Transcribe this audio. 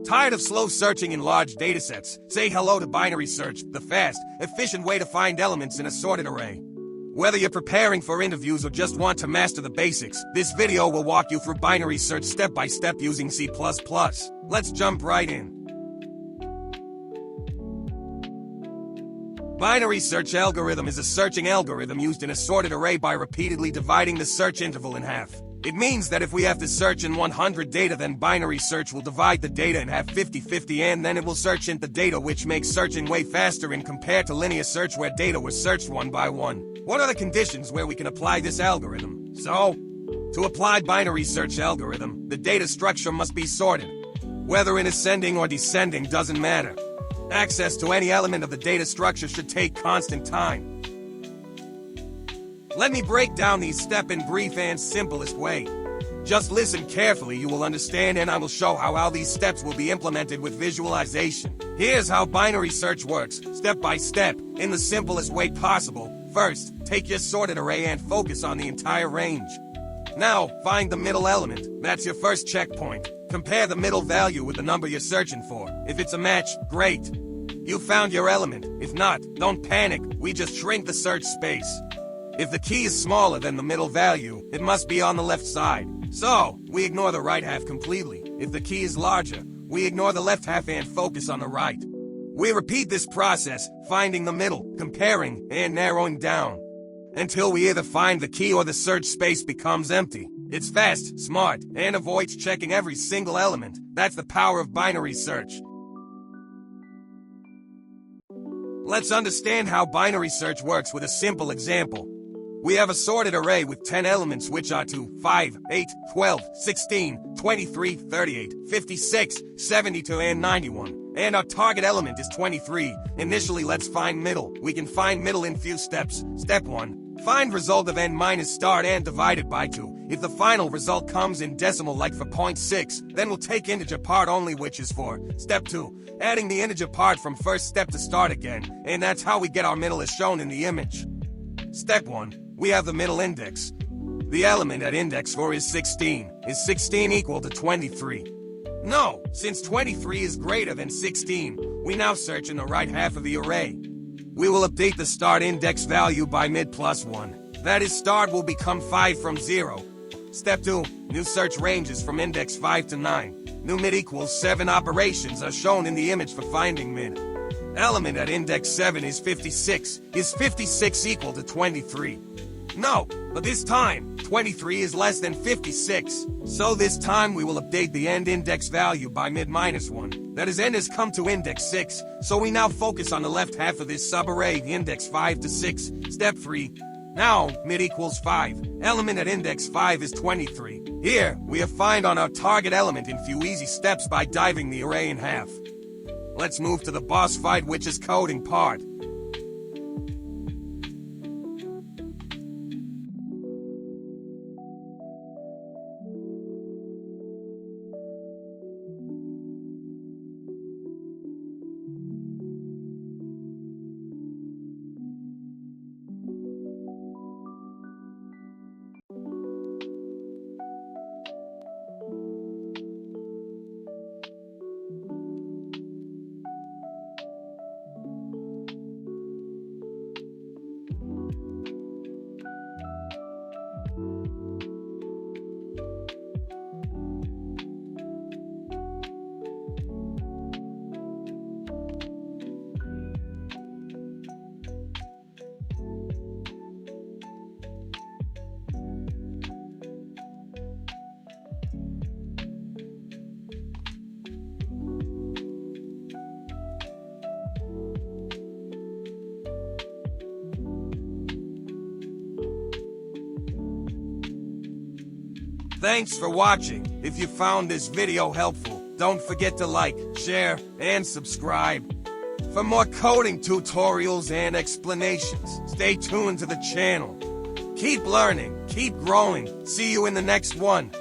Tired of slow searching in large datasets? Say hello to binary search, the fast, efficient way to find elements in a sorted array. Whether you're preparing for interviews or just want to master the basics, this video will walk you through binary search step by step using C++. Let's jump right in. Binary search algorithm is a searching algorithm used in a sorted array by repeatedly dividing the search interval in half. It means that if we have to search in 100 data, then binary search will divide the data in half 50-50, and then it will search in the data, which makes searching way faster in compared to linear search where data was searched one by one. What are the conditions where we can apply this algorithm? So, to apply binary search algorithm, the data structure must be sorted. Whether in ascending or descending doesn't matter. Access to any element of the data structure should take constant time. Let me break down these steps in brief and simplest way. Just listen carefully, you will understand, and I will show how all these steps will be implemented with visualization. Here's how binary search works, step by step, in the simplest way possible. First, take your sorted array and focus on the entire range. Now, find the middle element. That's your first checkpoint. Compare the middle value with the number you're searching for. If it's a match, great. You found your element. If not, don't panic. We just shrink the search space. If the key is smaller than the middle value, it must be on the left side. So, we ignore the right half completely. If the key is larger, we ignore the left half and focus on the right. We repeat this process, finding the middle, comparing, and narrowing down, until we either find the key or the search space becomes empty. It's fast, smart, and avoids checking every single element. That's the power of binary search. Let's understand how binary search works with a simple example. We have a sorted array with 10 elements, which are 2, 5, 8, 12, 16, 23, 38, 56, 72, and 91. And our target element is 23. Initially, let's find middle. We can find middle in few steps. Step 1. Find result of n minus start and divide it by 2. If the final result comes in decimal, like for 0.6, then we'll take integer part only, which is 4. Step 2. Adding the integer part from first step to start again. And that's how we get our middle as shown in the image. Step 1. We have the middle index. The element at index 4 is 16. Is 16 equal to 23? No, since 23 is greater than 16, we now search in the right half of the array. We will update the start index value by mid plus 1. That is, start will become 5 from 0. Step 2. New search ranges from index 5 to 9. New mid equals 7 operations are shown in the image for finding mid. Element at index 7 is 56. Is 56 equal to 23? No, but this time, 23 is less than 56. So this time we will update the end index value by mid minus 1. That is, n has come to index 6, so we now focus on the left half of this subarray, index 5 to 6. Step 3. Now, mid equals 5. Element at index 5 is 23. Here, we have find on our target element in few easy steps by diving the array in half. Let's move to the boss fight, which is coding part. Thanks for watching. If you found this video helpful, don't forget to like, share, and subscribe. For more coding tutorials and explanations, stay tuned to the channel. Keep learning, keep growing. See you in the next one.